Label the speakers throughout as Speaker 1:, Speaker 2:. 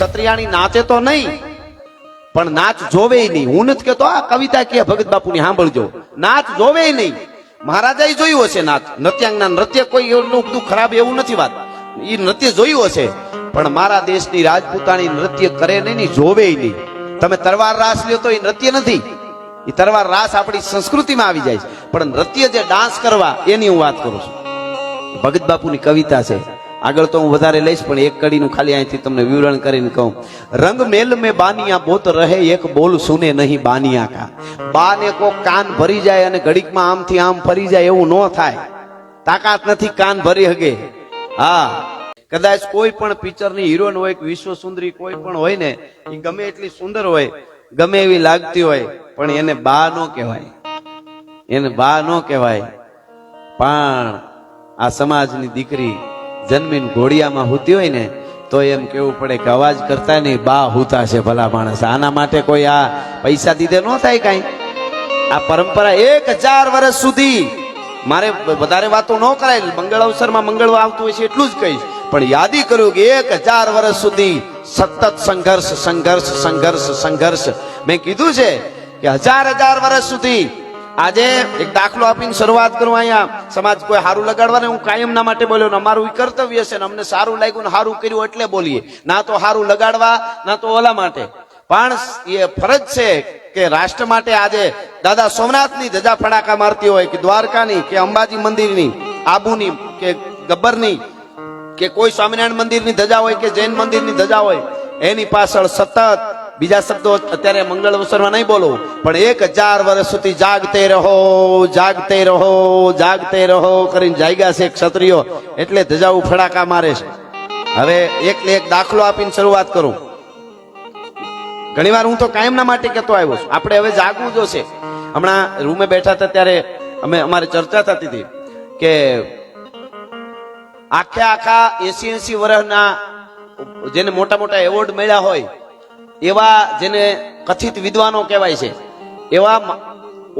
Speaker 1: ક્ષત્રિયાણી નાચે તો નહીં, પણ નાચ જોવે નહીં. હું નથી કેતો આ કવિતા કે ભગત બાપુની સાંભળજો, નાચ જોવે નહીં. મહારાજાએ જોયું હશે નાચ, નૃત્યાંગના નૃત્ય કોઈ એવું બધું ખરાબ એવું નથી વાત, એ નૃત્ય જોયું હશે, પણ મારા દેશની રાજપૂતાણી નૃત્ય કરે નહીં, જોવે નહીં. તમે તરવાર રાસ લ્યો તો એ નૃત્ય નથી, એ તરવાર રાસ આપણી સંસ્કૃતિમાં આવી જાય છે, પણ નૃત્ય જે ડાન્સ કરવા એની હું વાત કરું છું. ભગત બાપુની કવિતા છે, આગળ તો હું વધારે લઈશ, પણ એક કડીનું ખાલી અહીંથી તમને વિવરણ કરીને કહું. રંગ મેલ મેં બાનિયા બોત રહે, એક બોલ સુને નહીં બાનિયા કા. બા ને કોક કાન ભરી જાય અને ઘડીકમાં આમથી આમ ફરી જાય એવું ન થાય, તાકાત નથી કાન ભરી હગે. હા, કદાચ કોઈ પણ પિક્ચરની હિરોઈન હોય કે વિશ્વ સુંદરી કોઈ પણ હોય ને, એ ગમે એટલી સુંદર હોય, ગમે એવી લાગતી હોય, પણ એને બા નો કહેવાય, એને બા નો કહેવાય. પણ આ સમાજની દીકરી જન્મીન ઘોડિયામાં હૂતી હોય ને તો એમ કેવું પડે કે અવાજ કરતા નહીં, બા હૂતા છે ભલા માણસ. આના માટે કોઈ આ પૈસા દીધે ન થાય કઈ. આ પરંપરા 1000 વર્ષ સુધી, મારે વધારે વાતો ન કરાય, મંગળ અવસરમાં મંગળ આવતું હોય છે એટલું જ કહીશ, પણ યાદી કર્યું કે 1000 વર્ષ સુધી સતત સંઘર્ષ સંઘર્ષ સંઘર્ષ સંઘર્ષ. મેં કીધું છે કે 1000 વર્ષ સુધી. આજે એક દાખલો આપીને શરૂઆત કરું. અહીંયા સમાજ કોઈ સારું લગાડવાને હું કાયમ ના માટે બોલ્યો ને, અમારું કર્તવ્ય છે ને, અમને સારું લાગ્યું ને સારું કર્યું એટલે બોલીએ, ના તો સારું લગાડવા ના તો ઓલા માટે. પણ એ ફરજ છે કે રાષ્ટ્ર માટે આજે દાદા સોમનાથની ધજા ફડાકા મારતી હોય કે દ્વારકાની કે અંબાજી મંદિરની, આબુની કે ગબ્બરની કે કોઈ સ્વામિનારાયણ મંદિરની ધજા હોય કે જૈન મંદિરની ધજા હોય, એની પાછળ સતત બીજા શબ્દો અત્યારે મંગળ અવસરમાં નહીં બોલું, પણ 1000 વર્ષ સુધી જાગતે રહો જાગતે રહો જાગતે રહો કરીને જાગ્યા છે ક્ષત્રિયો, એટલે ધજાઓ ફડાકા મારે છે. હવે એક દાખલો આપીને શરૂઆત કરું. ઘણી વાર હું તો કાયમના માટે કહેતો આવ્યો છું, આપણે હવે જાગવું જોશે. હમણાં રૂમે બેઠા હતા ત્યારે અમારી ચર્ચા થતી હતી કે આખા 80 વર્ષના જેને મોટા મોટા એવોર્ડ મળ્યા હોય, એવા જેને કથિત વિદ્વાનો કહેવાય છે, એવા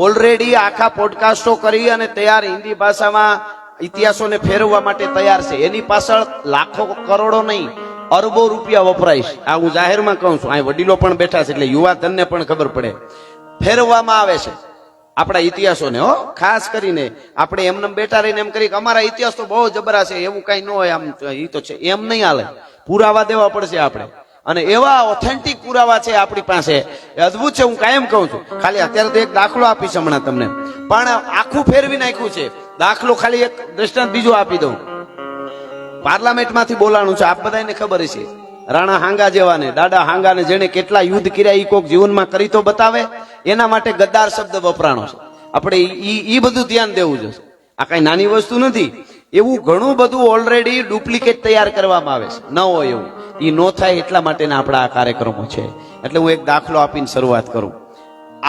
Speaker 1: ઓલરેડી આખા પોડકાસ્ટો કરી અને તૈયાર હિન્દી ભાષામાં ઇતિહાસોને ફેરવવા માટે તૈયાર છે. એની પાછળ લાખો કરોડો નહીં, અરબો રૂપિયા વપરાય છે. આ હું જાહેરમાં કહું છું, અહીં વડીલો પણ બેઠા છે એટલે યુવા ધનને પણ ખબર પડે. ફેરવવામાં આવે છે આપણા ઇતિહાસોને. ખાસ કરીને આપણે એમને બેઠા રહીને એમ કરી કે અમારા ઇતિહાસ તો બહુ જબરા છે, એવું કઈ ન હોય, આમ એ તો છે, એમ નહીં હાલે. પુરાવા દેવા પડશે આપણે, અને એવા ઓથેન્ટિક પુરાવા છે આપણી પાસે, અદભુત છે. હું કાયમ કહું છું, ખાલી અત્યારે તો એક દાખલો આપીશ હમણાં તમને, પણ આખું ફેરવી નાખ્યું છે. દાખલો ખાલી એક દ્રષ્ટાંત બીજું આપી દઉં. પાર્લામેન્ટમાંથી બોલાણું છે, આપ બધાને ખબર છે, રાણા હાંગા જેવાને, દાદા હાંગાને જેને કેટલા યુદ્ધ કર્યા એ કોક જીવનમાં કરી તો બતાવે, એના માટે ગદ્દાર શબ્દ વપરાણો છે. આપણે ઈ બધું ધ્યાન દેવું જોઈએ. આ કઈ નાની વસ્તુ નથી. એવું ઘણું બધું ઓલરેડી ડુપ્લિકેટ તૈયાર કરવામાં આવે છે, ન હોય એવું. એ ન થાય એટલા માટેના આપણા આ કાર્યક્રમો છે. એટલે હું એક દાખલો આપીને શરૂઆત કરું.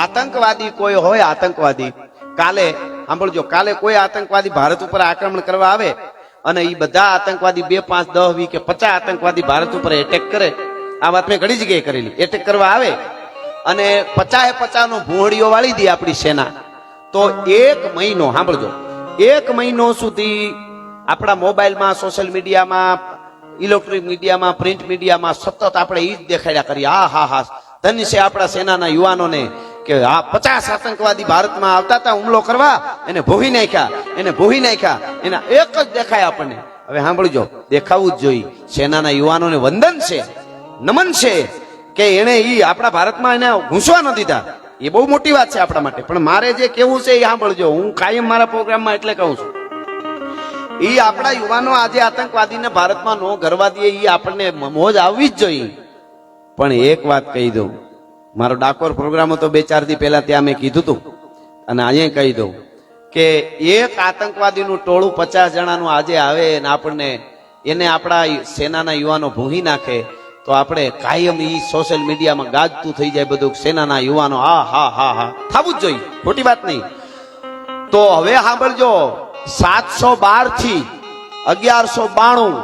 Speaker 1: આતંકવાદી કોઈ હોય, આતંકવાદી કાલે સાંભળજો, કાલે કોઈ આતંકવાદી ભારત ઉપર આક્રમણ કરવા આવે અને એ બધા આતંકવાદી 2, 5, 10, 20 કે 50 આતંકવાદી ભારત ઉપર એટેક કરે. આ વાત મેં ઘણી જગ્યાએ કરેલી. એટેક કરવા આવે અને 50 નો ભૂંહળીઓ વાળી દે આપણી સેના, તો 1 મહિનો, સાંભળજો, 1 મહિનો સુધી આપણા મોબાઈલમાં, સોશિયલ મીડિયામાં, ઇલેક્ટ્રોનિક મીડિયામાં, પ્રિન્ટ મીડિયામાં સતત આપણે ઈ જ દેખાડ્યા કરીએ. હા ધન્ય છે આપણા સેનાના યુવાનોને કે આ 50 આતંકવાદી ભારતમાં આવતા હતા હુમલો કરવા, એને ભોહી નાખ્યા, એના એક જ દેખાય આપણને. હવે સાંભળજો, દેખાવું જ જોઈએ. સેનાના યુવાનોને વંદન છે, નમન છે કે એને ઈ આપણા ભારતમાં એને ઘૂસવા ન દીધા. એ બહુ મોટી વાત છે આપણા માટે. પણ મારે જે કેવું છે એ સાંભળજો, હું કાયમ મારા પ્રોગ્રામમાં એટલે કહું છું, એ આપણા યુવાનો આજે આતંકવાદીને ભારતમાં નો ગરવા દે, એ આપણને મોજ આવવી જ જોઈએ. પણ એક વાત કહી દઉં, મારો ડાકોર પ્રોગ્રામ હતો 2-4 દી પહેલા, ત્યાં મેં કીધું હતું અને અહીંયા કહી દઉં કે એક આતંકવાદીનું ટોળું 50 જણાનું આજે આવે ને આપણને એને આપણા સેનાના યુવાનો ભૂંહી નાખે, તો આપણે કાયમ ઈ સોશિયલ મીડિયામાં ગાજતું થઈ જાય બધું, સેનાના યુવાનો હા થવું જ જોઈએ, ખોટી વાત નહીં. તો હવે સાંભળજો, 712 થી 1192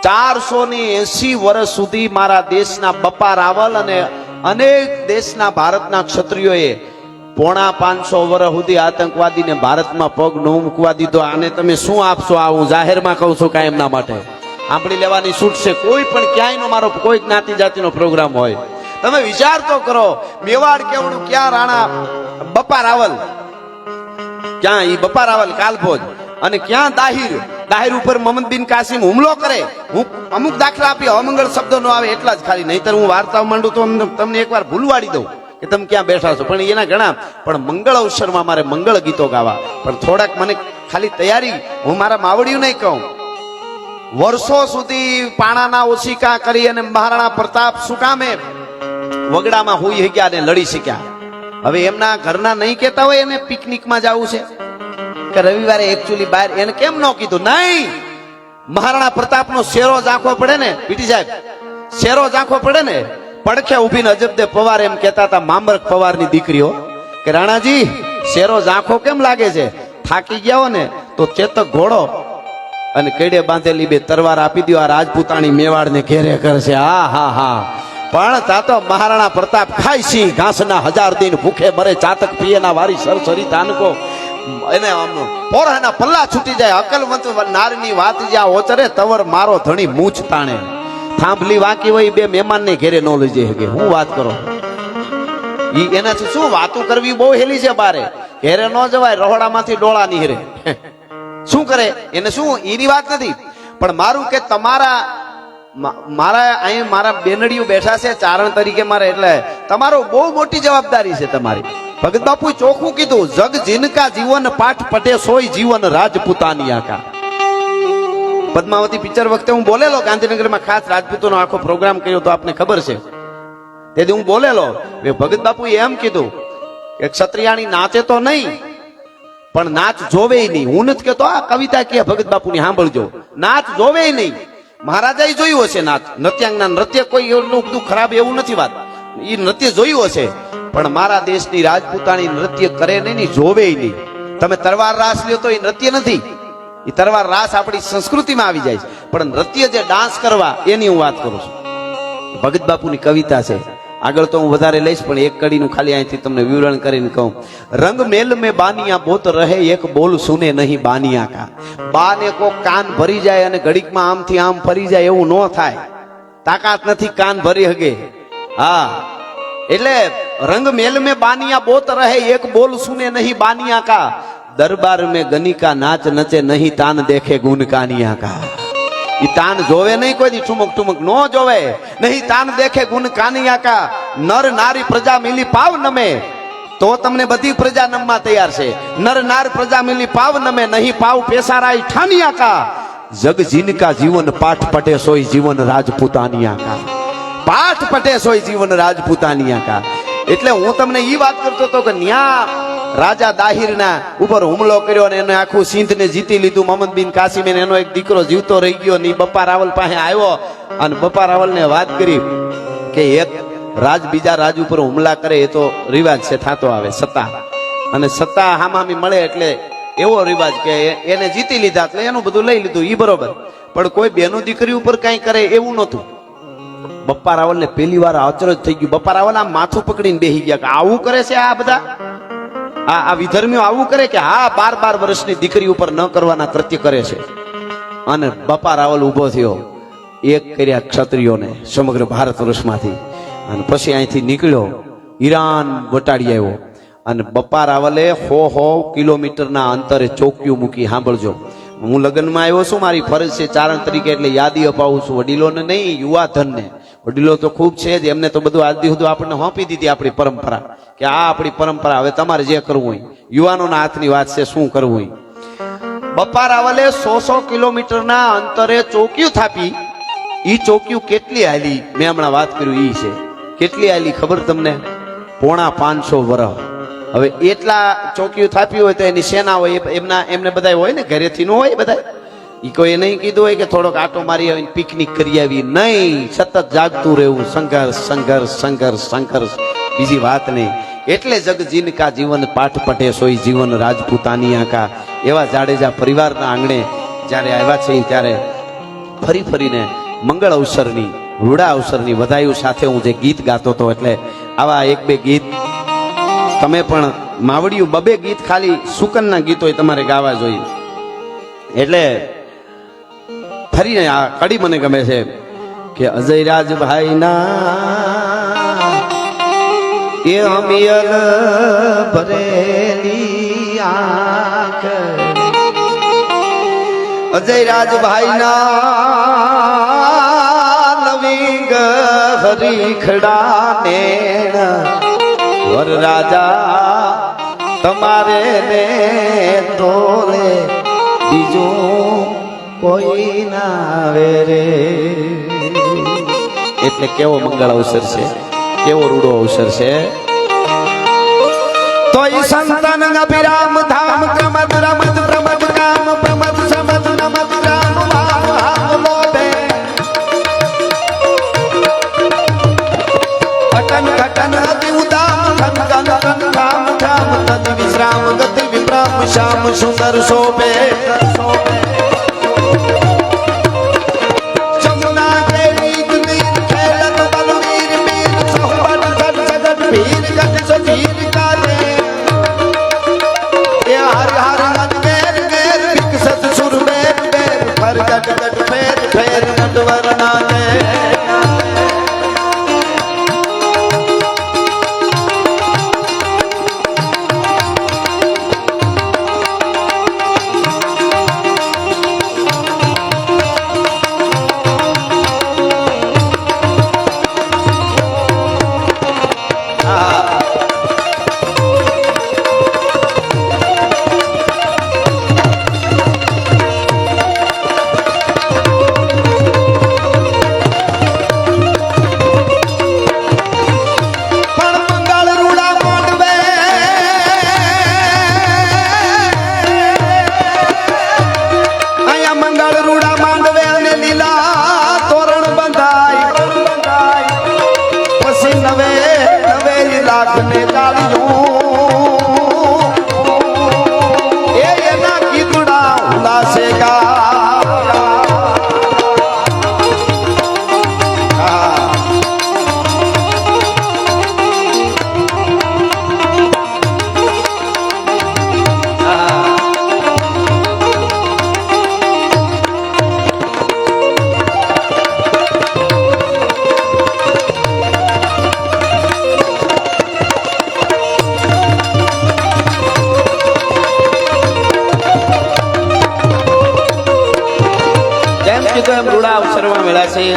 Speaker 1: 480 વર્ષ સુધી મારા દેશના બપ્પા રાવલ અને અનેક દેશના ભારતના ક્ષત્રિયોએ 450 વર્ષ સુધી આતંકવાદીને ભારતમાં પગ ન મૂકવા દીધો. આને તમે શું આપશો? આ હું જાહેરમાં કહું છું કાયમના માટે. સાંભળી લેવાની છૂટ છે. કોઈ પણ ક્યાંયનો મારો કોઈ જ્ઞાતિ જાતિનો પ્રોગ્રામ હોય, તમે વિચાર તો કરો, મેવાડ કેવડું, ક્યાં રાણા બપ્પા રાવલ, ક્યાં ઈ બપ્પા રાવલ કાલભોજ, અને ક્યાં દાહિર ઉપર મોહમ્મદ બિન કાસિમ હુમલો કરે. હું અમુક દાખલા આપી, અમંગળ શબ્દ નો આવે એટલા જ ખાલી, નહીતર હું વાર્તાઓ માંડું તો તમને એકવાર ભૂલવાડી દઉં કે તમે ક્યાં બેઠા છો. પણ એના ઘણા, પણ મંગળ અવસરમાં મારે મંગળ ગીતો ગાવા, પણ થોડાક મને ખાલી તૈયારી, હું મારા માવડિયું નહીં કહું. વર્ષો સુધી પાણાના ઓશિકા કરી અને મહારાણા પ્રતાપ શું કામે વગડામાં હોઈ ગયા ને લડી શક્યા. હવે એમના ઘરના નહીં કહેતા હોય એને પિકનિકમાં જવું છે કે રવિવારે એકચ્યુઅલી બહાર, એને કેમ ન કીધું? નહીં, મહારાણા પ્રતાપનો શેરો ઝાંખો પડે ને પીટી સાહેબ, શેરો ઝાંખો પડે ને, પડખે ઉભીને અજબદે પવાર એમ કહેતા હતા, મામરક પવારની દીકરીઓ, કે રાણાજી શેરો ઝાંખો કેમ લાગે છે? થાકી ગયા હો ને તો ચેતક ઘોડો અને કેડે બાંધેલી બે તરવાર આપી દો, આ રાજપૂતાણી મેવાડને ઘેરે કરશે. હા હા હા. પણ તા તો મહારાણા પ્રતાપ ખાય સિંહ ઘાસના 1000 દિન ભૂખે મરે, ચાતક પિયેના વારી સરસરી તાનકો, એને પોરાના પલ્લા છૂટી જાય, અકલવંત નારની વાત જ્યાં ઓચરે તવર મારો ધણી મૂછ તાણે. થાંભલી વાંકી હોય બે મહેમાનને ઘેરે ન લઈ જઈ શકે. હું વાત કરો, ઈ એનાથી શું વાતો કરવી? બહુ હેલી છે બારે, ઘેરે ન જવાય, રહોડામાંથી ડોળા નીહરે. શું કરે એને? શું એની વાત નથી, પણ મારું કે તમારા મારા અહીં મારા બેનડીઓ બેઠા છે ચારણ તરીકે મારે, એટલે તમારો બહુ મોટી જવાબદારી છે તમારી. ભગત બાપુ ચોખ્ખું કીધું, જગ જીનકા જીવન પાઠ પટે સોય જીવન રાજપૂતાની આકા. પદ્માવતી પિક્ચર વખતે હું બોલેલો, ગાંધીનગરમાં ખાસ રાજપૂતોનો આખો પ્રોગ્રામ કર્યો તો આપને ખબર છે. તેથી હું બોલેલો, ભગત બાપુ એમ કીધું કે ક્ષત્રિયાણી નાચે તો નહીં, પણ નાચ જોવે નહીં. હું નથી કેતો, આ કવિતા કે ભગત બાપુની સાંભળજો, નાચ જોવે નહીં. મહારાજાએ જોયું હશે નાચ, નૃત્યાંગના નૃત્ય કોઈ એટલું બધું ખરાબ એવું નથી વાત, એ નૃત્ય જોયું હશે, પણ મારા દેશની રાજપૂતાણી નૃત્ય કરે નહીં, જોવે નહીં. તમે તરવાર રાસ લ્યો તો એ નૃત્ય નથી, એ તરવાર રાસ આપણી સંસ્કૃતિમાં આવી જાય છે, પણ નૃત્ય જે ડાન્સ કરવા એની હું વાત કરું છું. ભગત બાપુની કવિતા છે, આગળ તો હું વધારે લઈશ, પણ એક કડીનું ખાલી અહીંથી તમને વિવરણ કરીને કહું. રંગ મેલ મેં બાનિયા બોત રહે, એક બોલ સુને નહીં બાનિયા કા. બાને કો કાન ભરી જાય અને ઘડીકમાં આમથી આમ ફરી જાય, એવું ન થાય. તાકાત નથી કાન ભરી હગે. હા, એટલે રંગ મેલ મેં બાનિયા બોત રહે, એક બોલ સુને નહીં બાનિયા કા. દરબાર મેં ગનિકા નાચ નચે નહીં, તાન દેખે ગુન કાનિયા કા. ઈ તાન જોવે નહીં, કોઈ દી ઠુમક ઠુમક નો જોવે નહીં. તાન દેખે ગુણ કાનિયા કા. નર નારી પ્રજા મિલી પાવ નમે, તો તમને બધી પ્રજા નમવા તૈયાર છે. નર નાર પ્રજા મિલી પાવ નમે, નહીં પાવ પેસારાઈ ઠાનિયા કા. જગ જીનકા જીવન પાઠ પટે સોય જીવન રાજપૂતાનિયા કા. પાઠ પટે સોય જીવન રાજપૂતાનિયા કા. એટલે હું તમને ઈ વાત કરતો હતો કે ન્યા રાજા દાહિરના ઉપર હુમલો કર્યો અને એને આખું સિંધને જીતી લીધું. મોહમ્મદ બિન કાસિમ એનો એક દીકરો જીવતો રહી ગયો ને બપ્પા રાવલ પાસે આવ્યો અને બપ્પા રાવલને વાત કરી કે એક રાજ બીજા રાજ ઉપર હુમલા કરે એ તો રિવાજ છે, થતો આવે સત્તા, અને સત્તા હામામી મળે એટલે એવો રિવાજ કે એને જીતી લીધા એટલે એનું બધું લઈ લીધું, ઈ બરોબર. પણ કોઈ બેનો દીકરી ઉપર કઈ કરે એવું નતું. બપ્પા રાવલ ને પહેલી વાર અચરજ થઈ ગયું. બપ્પા રાવલ આમ માથું પકડીને બેસી ગયા કે આવું કરે છે આ બધા, આ વિધર્મીઓ આવું કરે કે હા 12 વર્ષની દીકરી ઉપર ન કરવાના કૃત્ય કરે છે. અને બપ્પા રાવલ ઉભો થયો, એક કર્યા ક્ષત્રિયોને સમગ્ર ભારત વર્ષમાંથી, અને પછી અહીંથી નીકળ્યો ઈરાન વટાડી આવ્યો. અને બપ્પા રાવલે 100 કિલોમીટરના અંતરે ચોકીઓ મૂકી. સાંભળજો, હું લગ્નમાં આવ્યો છું, મારી ફરજ છે ચારણ તરીકે, એટલે યાદી અપાવું છું, વડીલોને નહીં, યુવા ધનને. વડીલો તો ખૂબ છે જ, એમને તો બધું આજ સુધી આપણને સોંપી દીધી આપણી પરંપરા, કે આ આપણી પરંપરા, હવે તમારે જે કરવું હોય. યુવાનોના હાથની વાત છે શું કરવું હોય. બપ્પા રાવલે 100 કિલોમીટરના અંતરે ચોકીઓ થાપી. ઈ ચોકીઓ કેટલી હાલી મેં હમણાં વાત કર્યું ઈ છે. કેટલી હાલી ખબર તમને? 550 વર્ષ. હવે એટલા ચોકીઓ થાપી હોય તો એની સેના હોય, એમને બધા હોય ને, ઘરેથી ન હોય બધા. ઈ કોઈ નહીં કીધું હોય કે થોડોક આટો મારી આવીને પિકનિક કરી આવી, નહીં, સતત જાગતું રહેવું, સંઘર્ષ સંઘર્ષ સંઘર્ષ સંઘર્ષ, બીજી વાત નહીં. એટલે જગ જીનકા જીવન પાઠ પટે સોય જીવન રાજપૂતાનિયા કા. એવા જાડેજા પરિવારના આંગણે જ્યારે આવ્યા છે ત્યારે ફરીને મંગળ અવસરની, રૂડા અવસરની વધાયું સાથે હું જે ગીત ગાતો હતો, એટલે આવા 1-2 ગીત તમે પણ માવડિયું 2 ગીત ખાલી સુકનના ગીતો તમારે ગાવા જોઈએ. એટલે ફરીને આ કડી મને ગમે છે કે અજયરાજભાઈ ના એ અમિયલ ભરેલી આંખ અજયરાજભાઈ ના લવિંગ હરીખડા ને વરરાજા તમારે ને તોલે બીજું કોઈ ના આવે રે. એટલે કેવો મંગળ અવસર છે, કેવો રૂડો અવસર છે. તો ઈ સંતન અભિરામ ધામ પ્રમદ રમદ પ્રમદ કામ પ્રમદ સમદ નમદ રામ ભાવ લોભે અટન ઘટન અતિ ઉદામ ઘન ઘન ઘન ધામ ધામ તતિ વિશ્રામ ગતિ વિપ્રામ શ્યામ સુંદર શોભે જમુના દેવી વીર ખેલત બલવીર વીર સોહબત ગઢ જગત વીર ગઢ સધીર કાલે એ હર હર ગન ગેર ગેર વિકસત સુર બેર બેર ફર ગઢ ગઢ ફેર ફેર નટવર નાલે.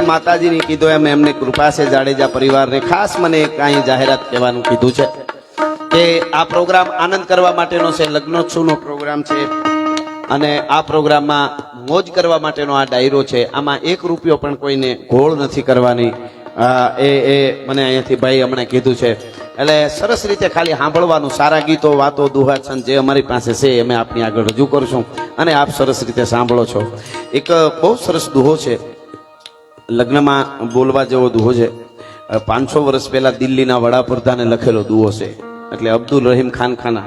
Speaker 1: માતાજીની કીધું એમ એમને કૃપા છે જાડેજા પરિવારને ખાસ મને કાંઈ જાહેરાત કહેવાનું કીધું છે કે આ પ્રોગ્રામ આનંદ કરવા માટેનો છે, લગ્નોત્સવનો પ્રોગ્રામ છે અને આ પ્રોગ્રામમાં મોજ કરવા માટેનો આ ડાયરો છે. આમાં 1 રૂપિયો પણ કોઈને ઘોળ નથી કરવાની. એ મને અહીંયાથી ભાઈ હમણાં કીધું છે. એટલે સરસ રીતે ખાલી સાંભળવાનું, સારા ગીતો વાતો દુહા છંદ જે અમારી પાસે છે અમે આપની આગળ રજૂ કરશું અને આપ સરસ રીતે સાંભળો છો. એક બહુ સરસ દુહો છે, લગ્નમાં બોલવા જેવો દુહો છે. 500 વર્ષ પહેલા દિલ્હીના વડાપ્રધાને લખેલો દુહો છે. એટલે અબ્દુલ રહીમ ખાન ખાના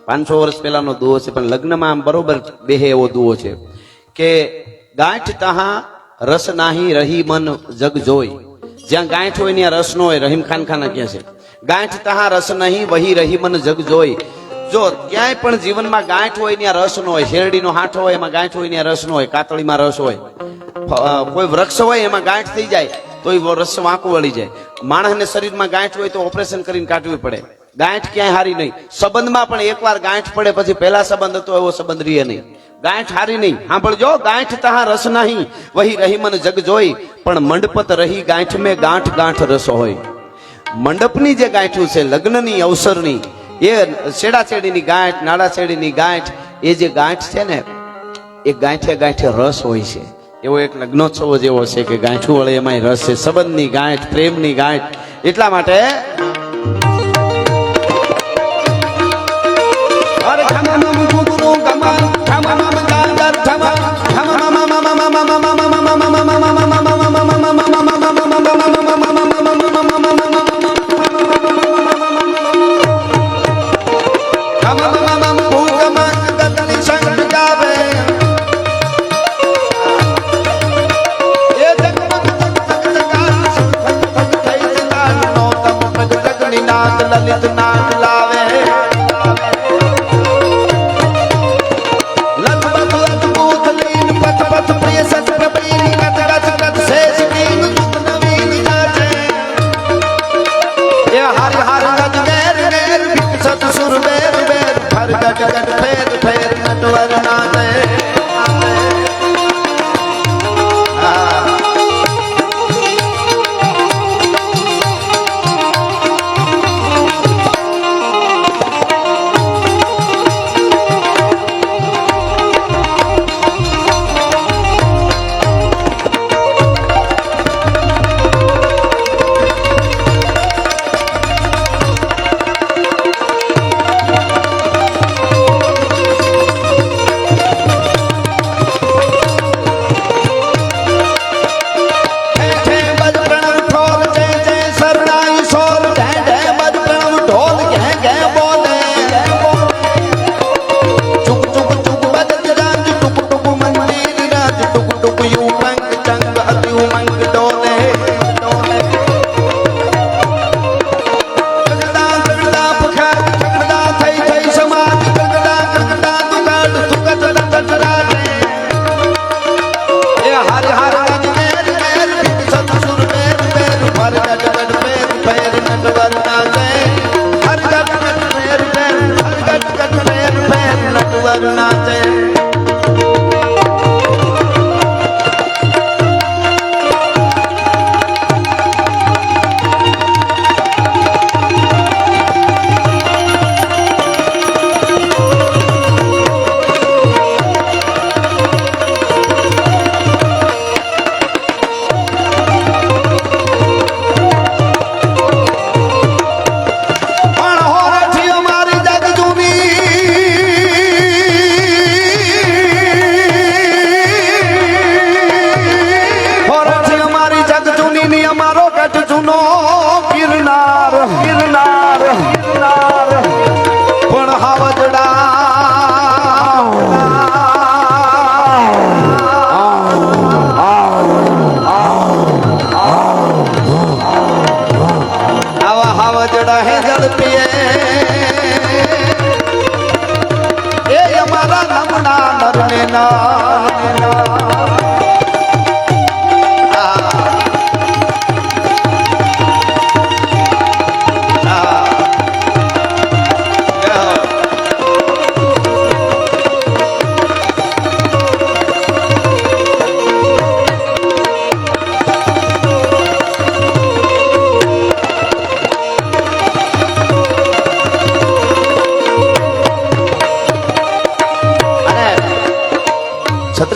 Speaker 1: 500 વર્ષ પહેલાનો દુહો છે, પણ લગ્નમાં આમ બરોબર બેહે એવો દુહો છે કે ગાંઠ તહા રસ નાહી રહી મન જગ જોઈ. જ્યાં ગાંઠ હોય ત્યાં રસ ન હોય. રહીમ ખાન ખાના કહે છે ગાંઠ તહા રસ નહીં વહી રહી મન જગ જોઈ. જો ક્યાંય પણ જીવનમાં ગાંઠ હોય ત્યાં રસ ન હોય. શેરડીનો હાંઠો હોય એમાં ગાંઠ હોય ત્યાં રસ ન હોય. કાતળીમાં રસ હોય. કોઈ વૃક્ષ હોય એમાં ગાંઠ થઈ જાય તો એ રસ વાંકું વળી જાય. માણસને શરીરમાં ગાંઠ હોય તો ઓપરેશન કરીને કાઢવી પડે. ગાંઠ ક્યાંય હારી નહીં. સંબંધમાં પણ એકવાર ગાંઠ પડે પછી પહેલા સંબંધ હતો એવો સંબંધ રહે નહીં. ગાંઠ હારી નહીં. સાંભળજો, ગાંઠ તહા રસ નહીં વહી રહી મન જગ જોઈ, પણ મંડપત રહી ગાંઠ મેં ગાંઠ ગાંઠ રસ હોય. મંડપની જે ગાંઠું છે લગ્નની અવસરની, એ છેડાછેડીની ગાંઠ, નાડાછેડીની ગાંઠ, એ જે ગાંઠ છે ને એ ગાંઠે ગાંઠે રસ હોય છે. એવો એક લગ્નોત્સવ જેવો છે કે ગાંઠું વળે એમાં રસ છે. સંબંધની ગાંઠ, પ્રેમની ગાંઠ. એટલા માટે લલિત નાદ લાવે લલબત અદભુત લીન પથ પથ પ્રિય સત પ્રભ્રિય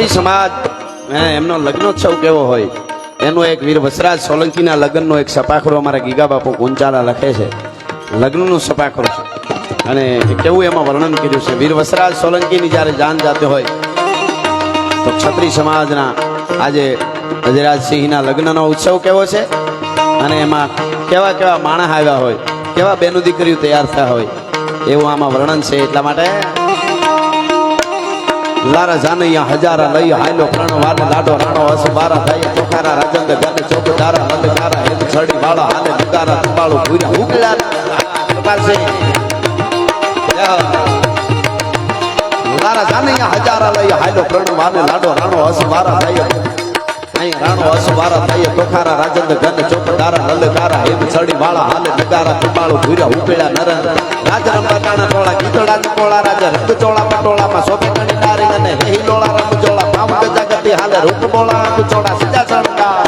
Speaker 1: ક્ષત્રિય સમાજ એમનો લગ્નોત્સવ કેવો હોય એનો એક વીર વસરાજ સોલંકીના લગ્નનો એક સપાખરો અમારા ગીગા બાપુ કુંચાલા લખે છે. લગ્નનું સપાખરો છે અને કેવું એમાં વર્ણન કર્યું છે. વીર વસરાજ સોલંકીની જ્યારે જાન જાતે હોય તો ક્ષત્રિય સમાજના આજે અજરાજસિંહના લગ્નનો ઉત્સવ કેવો છે અને એમાં કેવા કેવા માણસ આવ્યા હોય, કેવા બેનું દીકરીઓ તૈયાર થયા હોય એવું આમાં વર્ણન છે. એટલા માટે લારા જાનૈયા હજારા લઈ હાલો પ્રણ વાલે લાડો રાણો અસબારા થાય ચોખારા રાજંદ ગને ચોકદારા નંદકારા હેત છડી વાળા હાલે નગારા તંબાળો ભૂર્યા ઉકળા પાસે લારા જાનૈયા હજારા લઈ હાલો પ્રણ વાલે લાડો રાણો અસબારા થાય રાણો અસબારા થાય ચોખારા રાજંદ ગને ચોકદારા નંદકારા હેત છડી વાળા હાલે નગારા તંબાળો ભૂર્યા ઉકળા નરન રાજ રંબાટાણા ટોળા ગીતડા ટોળા રાજા રંગ ચોળા પટોળામાં સોપે કણી ડારી અને હિલોળા રંગ ચોળા ભાવ ગજાગતી હાલે રૂપ બોળા અંગ ચોળા સીધા સણકા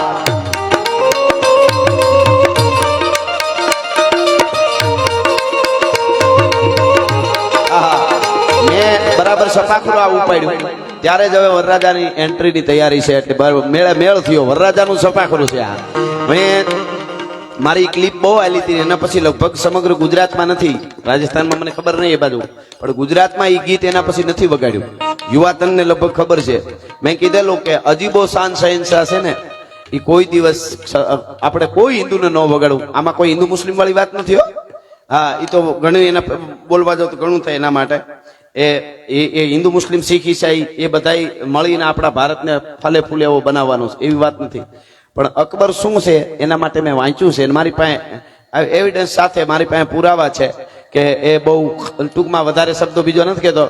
Speaker 1: મેં બરાબર સપાખરું આ ઉપાડ્યું ત્યારે જ હવે વરરાજાની એન્ટ્રીની તૈયારી છે એટલે મેળ થયો. વરરાજાનું સપાખરું છે આ. મેં મારી ક્લિપ બહુ આલી હતી એના પછી લગભગ સમગ્ર ગુજરાતમાં નથી, રાજસ્થાનમાં મને ખબર નહીં એ બાજુ, પણ ગુજરાતમાં એ ગીત એના પછી નથી વગાડ્યું. યુવાતનને લગભગ ખબર છે. મેં કીધેલું કે અજીબો શાન શહેનશાહ છે ને એ કોઈ દિવસ આપણે કોઈ હિન્દુને ન વગાડવું. આમાં કોઈ હિન્દુ મુસ્લિમ વાળી વાત નથી હો. હા, એ તો ઘણું એના બોલવા જાવ તો ઘણું થાય એના માટે. એ હિન્દુ મુસ્લિમ શીખ ઈસાઈ એ બધા મળીને આપણા ભારતને ફલે ફૂલે એવો બનાવવાનો છે એવી વાત નથી. પણ અકબર શું છે એના માટે મેં વાંચ્યું છે. મારી પાસે એવિડન્સ સાથે મારી પાસે પુરાવા છે કે એ બહુ ટૂંકમાં વધારે શબ્દો બીજો નથી કહેતો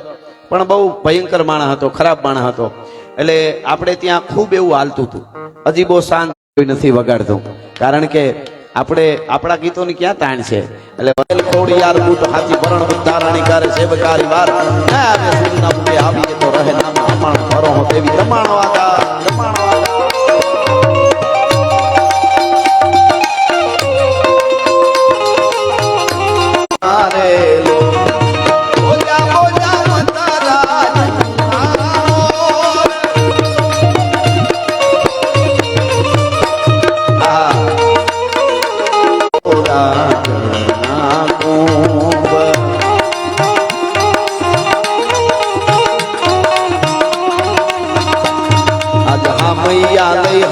Speaker 1: પણ બહુ ભયંકર માણસ હતો, ખરાબ માણસ હતો. એટલે આપણે ત્યાં ખૂબ એવું હાલતું હતું. અજીબો શાન કોઈ નથી વગાડતું કારણ કે આપણે આપણા ગીતોની ક્યાં તાણ છે. એટલે થોડી યાર બૂટ હાથી ભરણ ઉદ્ધારણી કરે સેવકારી વાર આવે સુરના બુકે આવી તો રહે નામ અમાણ ભરો હો દેવી રમાણો આદા રમાણો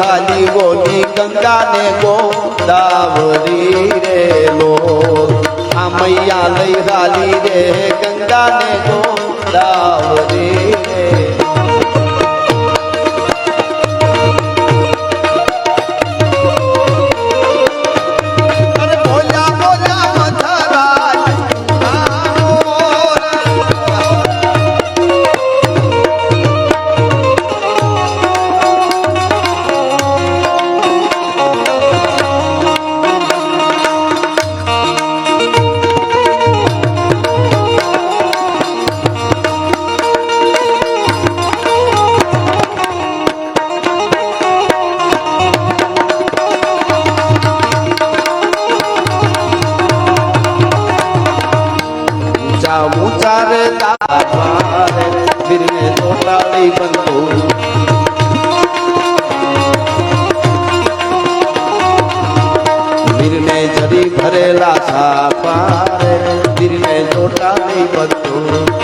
Speaker 1: હાલી બોલી ગંગા ને ગોદાવરી રે લો આ મૈયા લઈ હાલી રે ગંગા ને ગોદાવરી રે ભરેલા સાપા દિલને જોટા નહીં બધું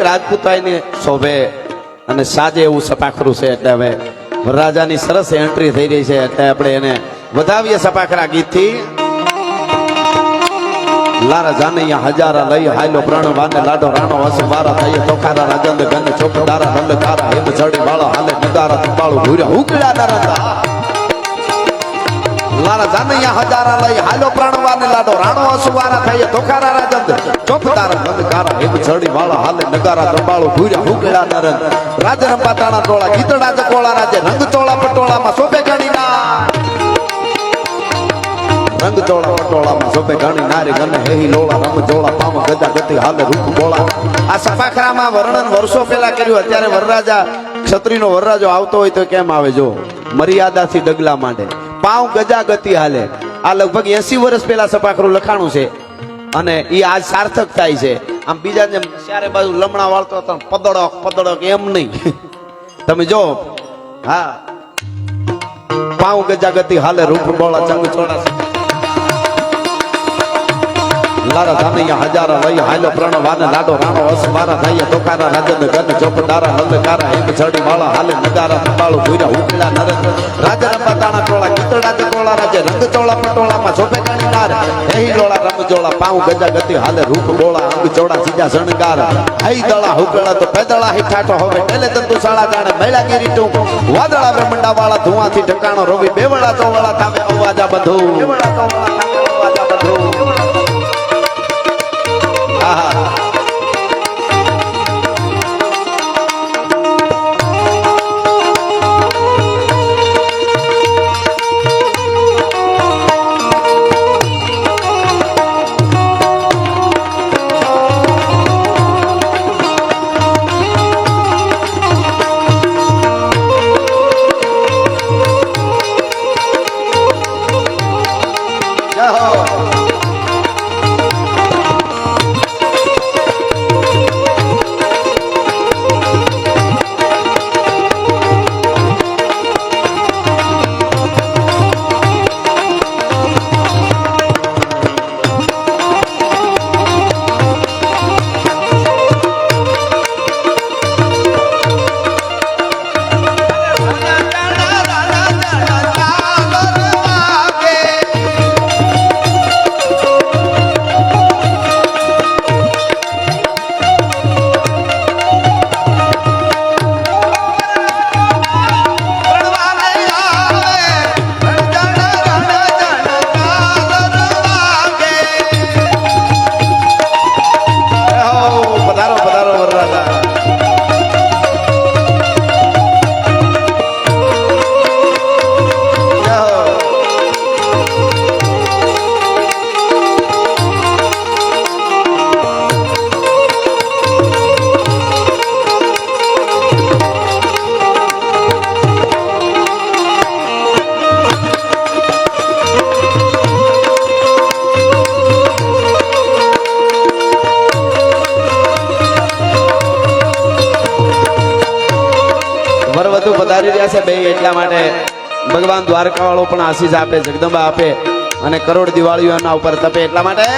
Speaker 1: રાજપૂતાઈની શોભે અને સાજે એવું સપાખરું છે. એટલે હવે વરરાજાની સરસ એન્ટ્રી થઈ રહી છે એટલે આપણે એને વધાવીએ સપાખરા ગીતથી. લારા જાનૈયા હજારા લઈ હાલો પ્રણ વાને લાડો રાણો અસબારા થઈ ચોખારા રાજંદ ગન ચોકદારા નંદકારા હેત છડી વાળો હાલે નગારા તંબાળો ભૂર્યા ઉકળા નરંદા લારા જાનૈયા હજારા લઈ હાલો પ્રણ વાને લાડો રાણો અસબારા થઈ ચોખારા રાજંદ ચોકદારા અંધકારા હેમ છડી વાળા હાલે નગારા દંબાળો ભૂર્યા હુકેલા નરન રાજ રંપા તાણા ટોળા ગીતડા ચકોળા રાજે રંગ ચોળા પટોળામાં શોભે ગણીના રંગ ચોળા પટોળામાં શોભે ગણી નારી ગને હેહી લોળા રમ જોળા પામ ગજા ગતિ હાલે રૂપ બોળા આ સફાખરામાં વર્ણન વર્ષો પહેલા કર્યું અત્યારે વરરાજા ક્ષત્રિયનો વરરાજો આવતો હોય તો કેમ આવે જો મર્યાદાથી ડગલા માંડે પાવ ગજા ગતિ હાલે આ લગભગ 80 વર્ષ પહેલા સફાખરું લખાણું છે અને એ આજ સાર્થક થાય છે આમ બીજા જેમ ચારે બાજુ લમણા વાળતો હતો પદડક એમ નહીં તમે જો હા પાવ ગજા ગતિ હાલે રૂપ બોળા ચંગ ચોળા લારા ધાનૈયા હજારા લઈ હાલો પ્રણવાને લાડો રાણો અસવારા થાય તોકારા રાજન ગન ચોપડારા નંદકારા હેમ છડી વાળા હાલે નગારા સંભાળો ભૂર્યા ઉકેલા નરન રાજ રંપા તાણા ટોળા ગીતડા ચકોળા રાજે રંગ ચોળા પટોળામાં શોભે ગણીનાર હેહી લોળા રમ જોળા પાઉ ગજા ગતિ હાલે રૂપ બોળા અંગ ચોળા સીજા શણગાર હઈ દળા હુકેલા તો પેદળા હી ઠાઠો હવે ટેલે તંતુ શાળા જાણે મૈલા ગીરી ટૂંક વાદળા બ્રહ્મંડા વાળા ધુઆથી ઠકાણો રોવી બેવડા ચોવળા થામે અવાજા બંધુ બેવડા ચોવળા થામે અવાજા બંધુ બે એટલા માટે ભગવાન દ્વારકા વાળો પણ આશીષ આપે જગદંબા આપે અને કરોડ દિવાળીઓ એના ઉપર તપે એટલા માટે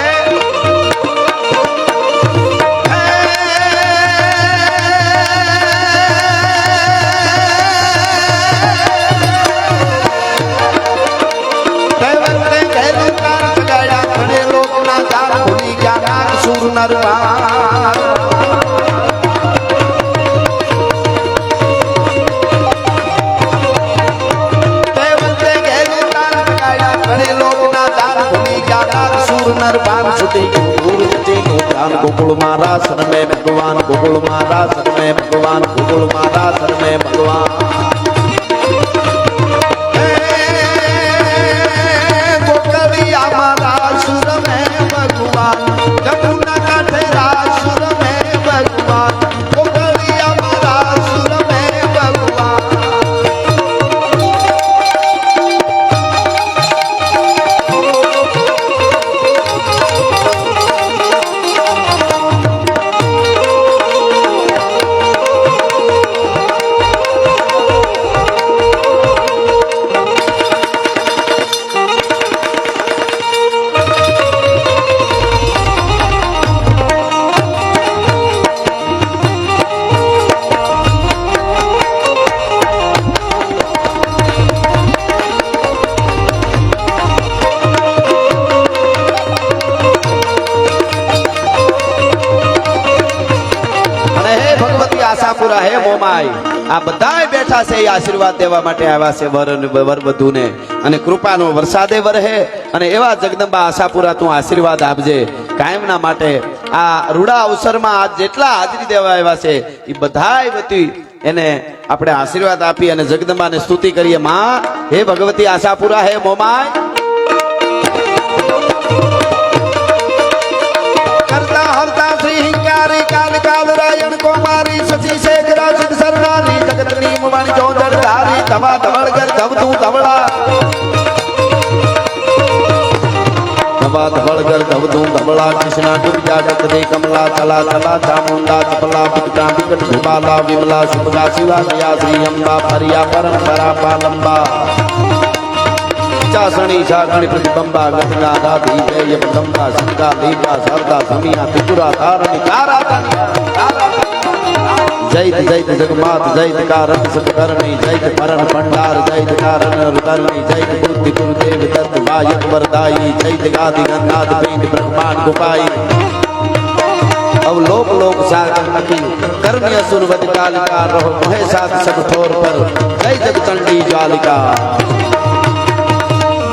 Speaker 1: गोकुल महाराज शरण में भगवान गोकुल महाराज शरण में भगवान गोकुल महाराज शरण में भगवान गोकलिया महाराज सुर में भगवान जमुना काठे राज सुर में भगवान गोकलिया महाराज सुर में भगवान આશાપુરા હે મોમાઈ આ બધાય બેઠા છે એ આશીર્વાદ દેવા માટે આવ્યા છે વરવધુને અને કૃપાનો વરસાદે વરહે અને એવા જગદંબા આશાપુરા તું આશીર્વાદ આપજે કાયમના માટે આ રૂડા અવસરમાં આજ જેટલા હાજરી દેવા આવ્યા છે એ બધાય વતી એને આપણે આશીર્વાદ આપી અને જગદંબાને સ્તુતિ કરીએ. માં હે ભગવતી આશાપુરા હે મોમાય કરતા હરતા શ્રી હિંકારી કાલ કાલ રાયણ કુમારી સચી શેખરા સિદ્ધ સરનારી જગતની મુવાણી ચોદર ધારી ધવા ધવળગર ધવતું ધવળા ધવા ધવળગર ધવતું ધવળા કૃષ્ણા ડુબજા જગદે કમલા ચલા ચલા ચામુંડા ચપલા વિકટા વિકટ વિમાલા વિમલા શુભગા શિવા દયા શ્રી અંબા ફરિયા પરંપરા પાલંબા ચાસણી સાગણી પ્રતિબંબા ગંગા દાદી જય પદંબા શંકા દેવા શારદા સમિયા ત્રિપુરા તારણી તારા જય જય જગમાત જય કારણ સત્કરણી જય પરણ ભંડાર જય કારણ રુદરણી જય બુદ્ધિ ગુરુદેવ દત્ત વાયક વરદાઈ જય ગાદિ ગંગાદ પિંડ બ્રહ્માંડ ગુપાઈ अब लोक लोक सागर नकी कर्ण्य सुरवत कालिका रहो मोहे साथ सब ठोर पर जय जग चंडी जालिका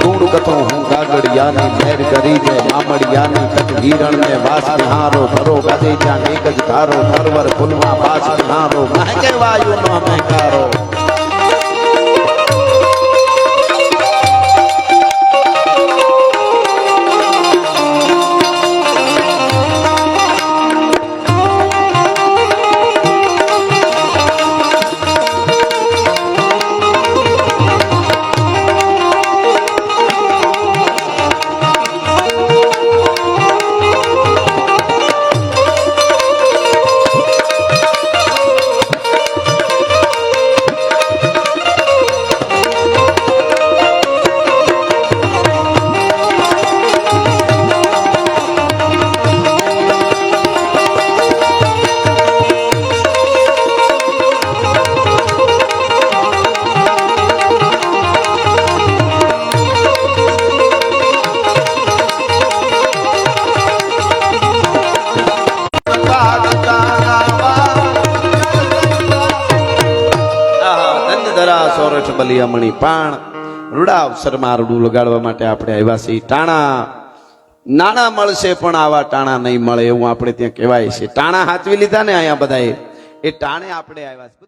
Speaker 1: गुण कथो हूँ गागड़ियानी मेर करी जय मामड़ियानी तक हिरण में वास बिहारो भरो गदे जान एक ज धारो परवर फुलवा पास बिहारो महके वायु नो महकारो સોરઠ બલિયામણી પાણ રૂડા અવસરમાં રૂડું લગાડવા માટે આપણે આવ્યા છીએ. ટાણા નાણા મળશે પણ આવા ટાણા નહીં મળે એવું આપણે ત્યાં કહેવાય છે. ટાણા હાચવી લીધા ને અહીંયા બધાએ એ ટાણે આપણે આવ્યા છે.